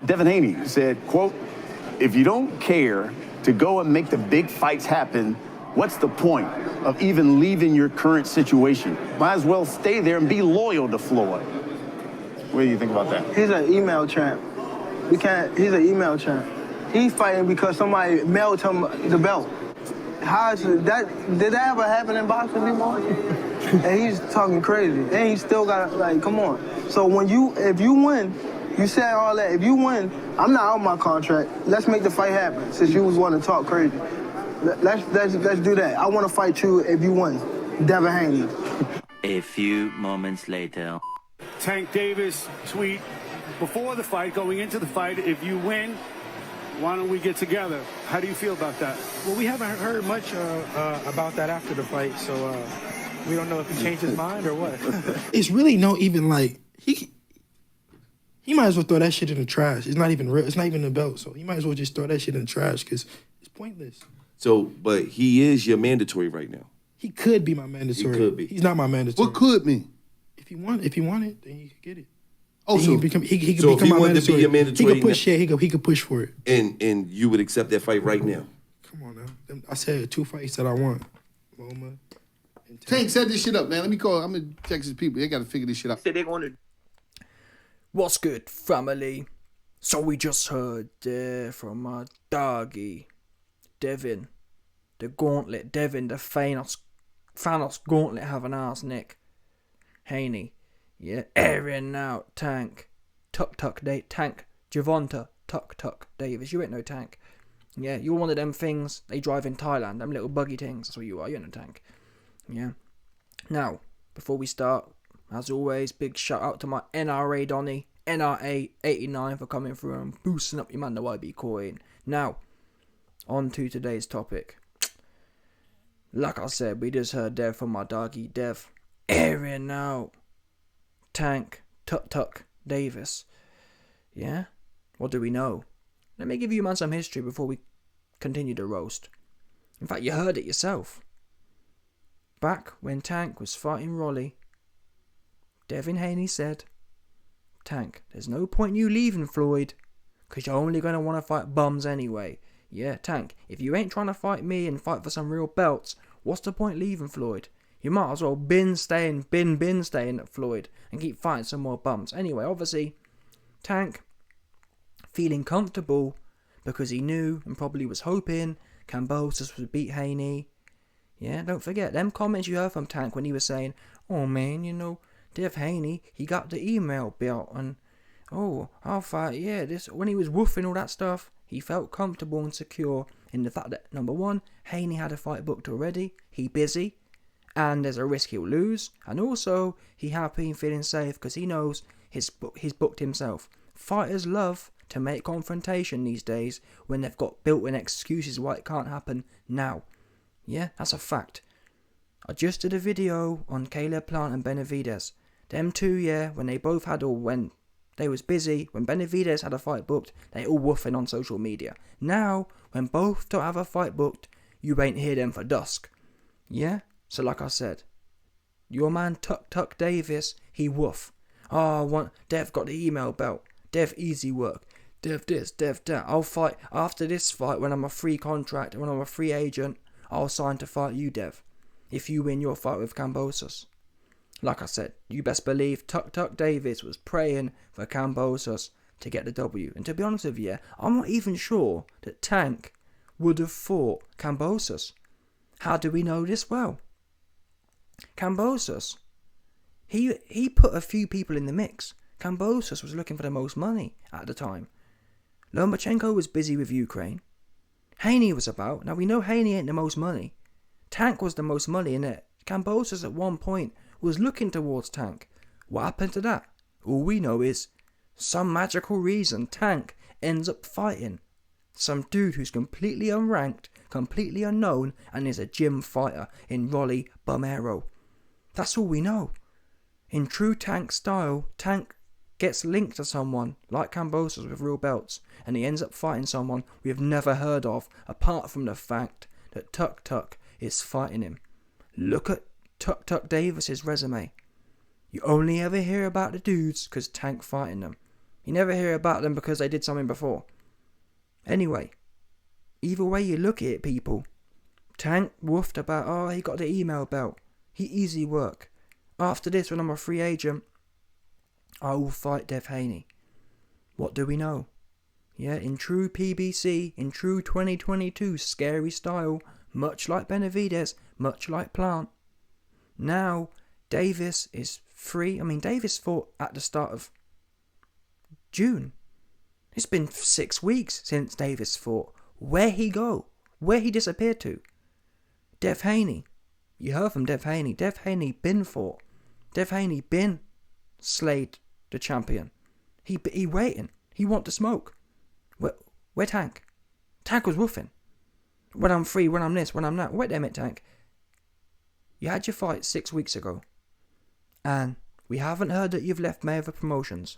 Devin Haney said, quote, "If you don't care to go and make the big fights happen, what's the point of even leaving your current situation? Might as well stay there and be loyal to Floyd." What do you think about that? He's an email champ. He's an email champ. He's fighting because somebody mailed him the belt. Did that ever happen in boxing before? And he's talking crazy. And he still got, like, come on. So if you win, you said all that. If you win, I'm not out my contract. Let's make the fight happen, since you was wanting to talk crazy. Let's do that. I want to fight you if you win. Devin Haney. A few moments later. Tank Davis tweet before the fight, going into the fight, "If you win, why don't we get together?" How do you feel about that? Well, we haven't heard much about that after the fight, so we don't know if he changed his mind or what. It's really no even like he might as well throw that shit in the trash. It's not even real. It's not even a belt, so he might as well just throw that shit in the trash because it's pointless. So, but he is your mandatory right now. He could be my mandatory. He could be. He's not my mandatory. What could mean? If he wanted it, then he could get it. Oh, he so could become if he my wanted to be your mandatory, he could push. Yeah, he could push for it. And you would accept that fight right now. Come on now. I said 2 fights that I want. Loma and Tank, set this shit up, man. Let me call. I'm gonna text his people. They gotta figure this shit out. They're gonna. What's good, family? So we just heard from my doggy, Devin, the Gauntlet, Devin, the Thanos Gauntlet have an ass Nick, Haney, yeah, airing out Tank, Tank, Gervonta, Tuck, Davis. You ain't no Tank. Yeah, you're one of them things they drive in Thailand, them little buggy things. That's what you are. You ain't no Tank. Yeah. Now, before we start, as always, big shout out to my NRA Donny, NRA 89 for coming through and boosting up your man the YB coin. Now, on to today's topic. Like I said, we just heard Dev from my doggy Dev, airing out Tank, Tuck, Davis. Yeah? What do we know? Let me give you man some history before we continue the roast. In fact, you heard it yourself. Back when Tank was fighting Rolly, Devin Haney said, "Tank, there's no point you leaving Floyd, because you're only going to want to fight bums anyway. Yeah, Tank, if you ain't trying to fight me and fight for some real belts, what's the point leaving Floyd? You might as well been staying at Floyd and keep fighting some more bums." Anyway, obviously, Tank, feeling comfortable because he knew and probably was hoping Kambosos would beat Haney. Yeah, don't forget, them comments you heard from Tank when he was saying, "Oh man, you know, Dev Haney, he got the email belt and, oh, I'll fight, yeah, this," when he was woofing all that stuff, he felt comfortable and secure in the fact that, number one, Haney had a fight booked already, he busy, and there's a risk he'll lose, and also, he happy and feeling safe because he knows he's booked himself. Fighters love to make confrontation these days when they've got built-in excuses why it can't happen now. Yeah, that's a fact. I just did a video on Caleb Plant and Benavidez. Them two, yeah, when they both had when they was busy, when Benavidez had a fight booked, they all woofing on social media. Now, when both don't have a fight booked, you ain't hear them for dusk. Yeah? So like I said, your man Tuck Davis, he woof. Dev got the email belt. Dev easy work. Dev this, Dev that. I'll fight after this fight when I'm a free contract, when I'm a free agent, I'll sign to fight you, Dev, if you win your fight with Kambosos. Like I said, you best believe Tuck Davis was praying for Kambosos to get the W. And to be honest with you, I'm not even sure that Tank would have fought Kambosos. How do we know this? Well, Kambosos, he put a few people in the mix. Kambosos was looking for the most money at the time. Lomachenko was busy with Ukraine. Haney was about. Now we know Haney ain't the most money. Tank was the most money in it. Kambosos at one point was looking towards Tank. What happened to that? All we know is, some magical reason Tank ends up fighting some dude who's completely unranked, completely unknown, and is a gym fighter in Rolly Bumero. That's all we know. In true Tank style, Tank gets linked to someone like Kambosos with real belts, and he ends up fighting someone we have never heard of, apart from the fact that Tuck is fighting him. Look at Tuck Davis's resume. You only ever hear about the dudes because Tank fighting them. You never hear about them because they did something before. Anyway, either way you look at it, people, Tank woofed about, oh, he got the email belt. He easy work. After this, when I'm a free agent, I will fight Dev Haney. What do we know? Yeah, in true PBC, in true 2022 scary style, much like Benavidez, much like Plant. Now, Davis is free. I mean, Davis fought at the start of June. It's been 6 weeks since Davis fought. Where he go? Where he disappeared to? Dev Haney. You heard from Dev Haney. Dev Haney been fought. Dev Haney been slayed the champion. He waiting. He want to smoke. Where Tank? Tank was woofing. When I'm free, when I'm this, when I'm that. Wait a minute, Tank. You had your fight 6 weeks ago. And we haven't heard that you've left Mayweather Promotions.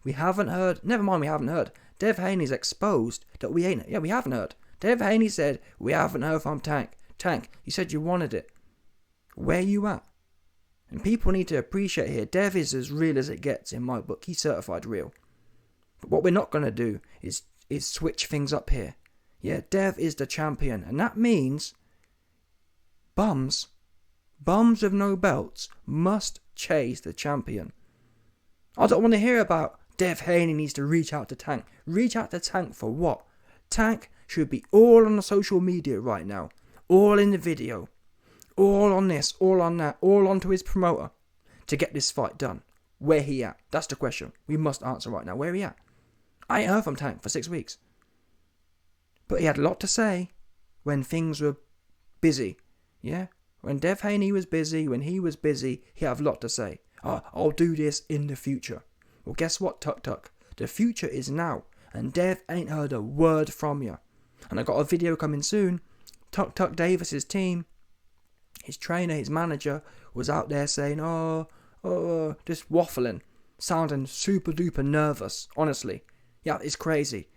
We haven't heard. Never mind, we haven't heard. Dev Haney's exposed that we ain't. Yeah, we haven't heard. Dev Haney said, we haven't heard from Tank. Tank, you said you wanted it. Where you at? And people need to appreciate here, Dev is as real as it gets in my book. He's certified real. But what we're not going to do is switch things up here. Yeah, Dev is the champion. And that means bums with no belts must chase the champion. I don't want to hear about Dev Haney needs to reach out to Tank. Reach out to Tank for what? Tank should be all on the social media right now. All in the video. All on this, all on that, all onto his promoter to get this fight done. Where he at? That's the question we must answer right now. Where he at? I ain't heard from Tank for 6 weeks. But he had a lot to say when things were busy. Yeah? When Dev Haney was busy, when he was busy, he had a lot to say. I'll do this in the future. Well, guess what, Tuk Tuk? The future is now. And Dev ain't heard a word from you. And I got a video coming soon. Tuk Tuk Davis's team, his trainer, his manager, was out there saying, just waffling. Sounding super duper nervous, honestly. Yeah, it's crazy.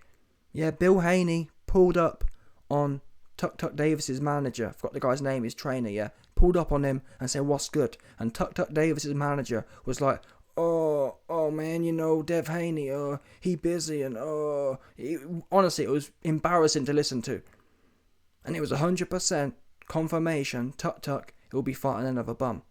Yeah, Bill Haney pulled up on Tuk Tuk Davis's manager. I forgot the guy's name, his trainer, yeah. Pulled up on him and said, what's good? And Tuk Tuk Davis's manager was like, oh man, you know, Dev Haney, he busy, and honestly, it was embarrassing to listen to. And it was 100% confirmation, Tuk Tuk, he'll be fighting another bum.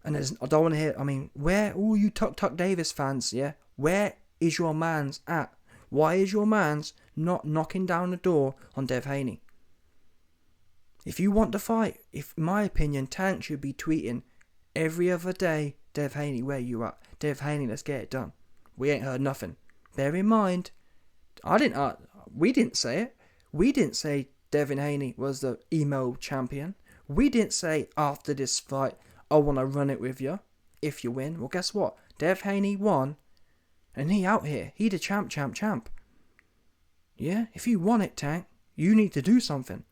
And I don't want to hear, I mean, where, all you Tuk Tuk Davis fans, yeah, where is your man's at? Why is your man's not knocking down the door on Dev Haney? If you want to fight, in my opinion, Tank should be tweeting every other day, Dev Haney, where you at? Dev Haney, let's get it done. We ain't heard nothing. Bear in mind, we didn't say it. We didn't say Devin Haney was the email champion. We didn't say after this fight, I want to run it with you if you win. Well, guess what? Dev Haney won, and he out here. He the champ. Yeah, if you want it, Tank, you need to do something.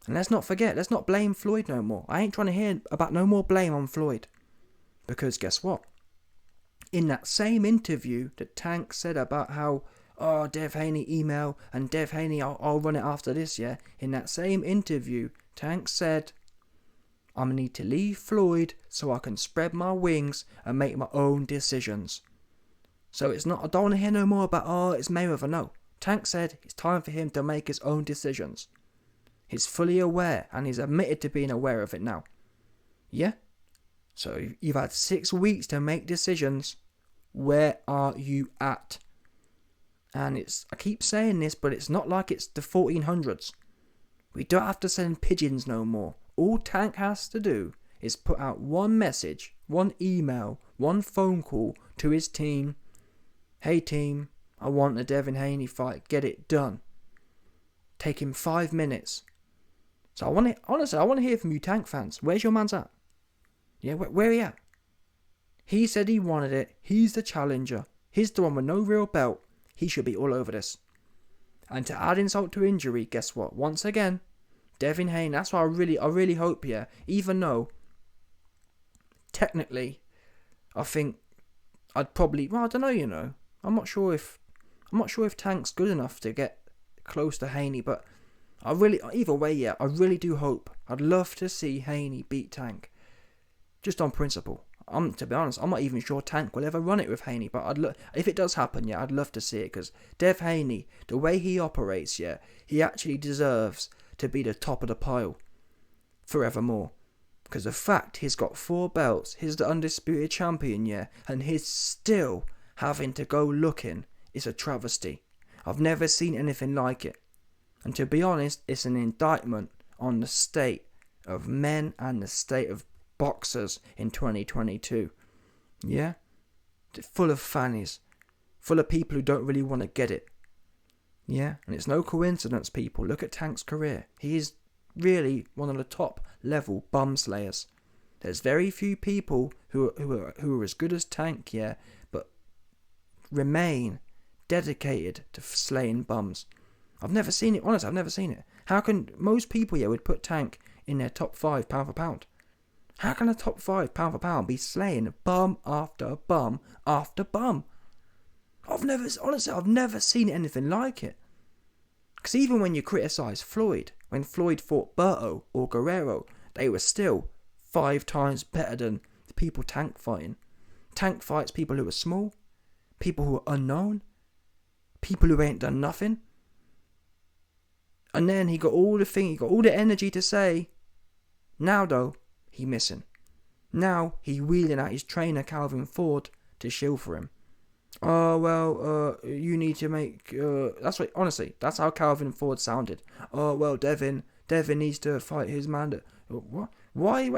And let's not forget, let's not blame Floyd no more. I ain't trying to hear about no more blame on Floyd. Because guess what? In that same interview that Tank said about how, Dev Haney email, and Dev Haney, I'll run it after this, yeah? In that same interview, Tank said, I'm going to need to leave Floyd so I can spread my wings and make my own decisions. So it's not, I don't want to hear no more about, it's Mayweather, no. Tank said it's time for him to make his own decisions. He's fully aware, and he's admitted to being aware of it now. Yeah? So you've had 6 weeks to make decisions. Where are you at? And I keep saying this, but it's not like it's the 1400s. We don't have to send pigeons no more. All Tank has to do is put out one message, one email, one phone call to his team. Hey team, I want the Devin Haney fight. Get it done. Take him 5 minutes. So I want to hear from you Tank fans. Where's your man's at? Yeah, where he at? He said he wanted it. He's the challenger. He's the one with no real belt. He should be all over this. And to add insult to injury, guess what? Once again, Devin Haney. That's why I really hope, yeah. Even though, technically, I think I'd probably. Well, I don't know. You know, I'm not sure if Tank's good enough to get close to Haney, but either way, yeah. I really do hope. I'd love to see Haney beat Tank, just on principle. to be honest, I'm not even sure Tank will ever run it with Haney. But if it does happen, yeah, I'd love to see it, because Dev Haney, the way he operates, yeah, he actually deserves to be the top of the pile forevermore. Because the fact he's got 4 belts, he's the undisputed champion, yeah, and he's still having to go looking is a travesty. I've never seen anything like it. And to be honest, it's an indictment on the state of men and the state of boxers in 2022. Yeah? Full of fannies. Full of people who don't really want to get it. Yeah? And it's no coincidence, people. Look at Tank's career. He is really one of the top level bum slayers. There's very few people who are as good as Tank, yeah, but remain dedicated to slaying bums. I've never seen it, honestly, I've never seen it. How can most people, yeah, would put Tank in their top 5 pound for pound? How can a top 5 pound for pound be slaying bum after bum after bum? I've never seen anything like it. Because even when you criticise Floyd, when Floyd fought Berto or Guerrero, they were still 5 times better than the people Tank fighting. Tank fights people who are small, people who are unknown, people who ain't done nothing. And then he got all the energy to say, now though, he missing. Now he wheeling at his trainer Calvin Ford to shill for him. Oh, well, you need to make, that's how Calvin Ford sounded. Oh, well, Devin needs to fight his man. What? Wait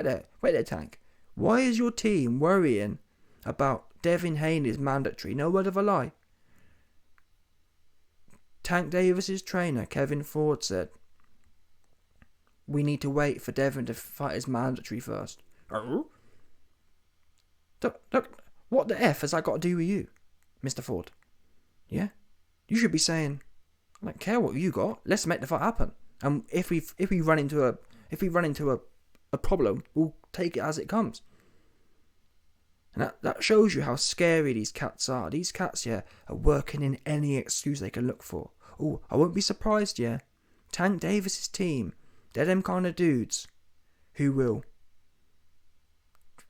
there, Tank. Why is your team worrying about Devin Haney's mandatory? No word of a lie. Tank Davis's trainer, Kevin Ford, said, we need to wait for Devin to fight his mandatory first. Oh? Look, what the F has that got to do with you, Mr. Ford? Yeah? You should be saying, I don't care what you got, let's make the fight happen. And if we run into a problem, we'll take it as it comes. And that shows you how scary these cats are. These cats, yeah, are working in any excuse they can look for. Oh, I won't be surprised, yeah. Tank Davis's team, they're them kind of dudes who will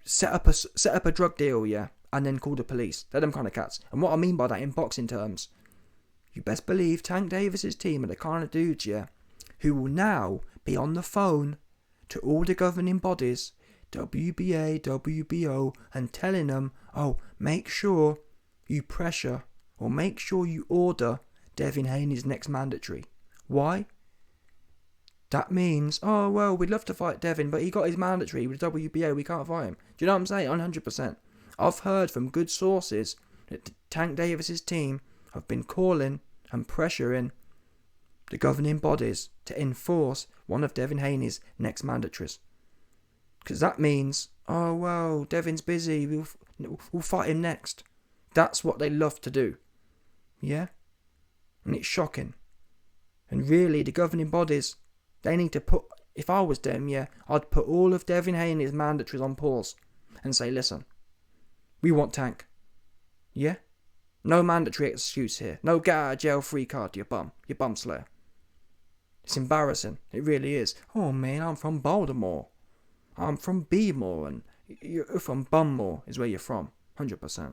set up a drug deal, yeah, and then call the police. They're them kind of cats. And what I mean by that in boxing terms, you best believe Tank Davis's team are the kind of dudes, yeah, who will now be on the phone to all the governing bodies, WBA, WBO, and telling them, oh, make sure you pressure or make sure you order Devin Haney's next mandatory. Why? That means, oh, well, we'd love to fight Devin, but he got his mandatory with WBA, we can't fight him. Do you know what I'm saying? 100%. I've heard from good sources that Tank Davis's team have been calling and pressuring the governing bodies to enforce one of Devin Haney's next mandatories. Because that means, oh, well, Devin's busy, we'll fight him next. That's what they love to do. Yeah? And it's shocking. And really, the governing bodies, they need to put, if I was them, yeah, I'd put all of Devin Haney's mandatories on pause and say, listen, we want Tank. Yeah? No mandatory excuse here. No get out of jail free card, you bum slayer. It's embarrassing. It really is. Oh man, I'm from Baltimore. I'm from Beemore, and you're from Bummore is where you're from. 100%.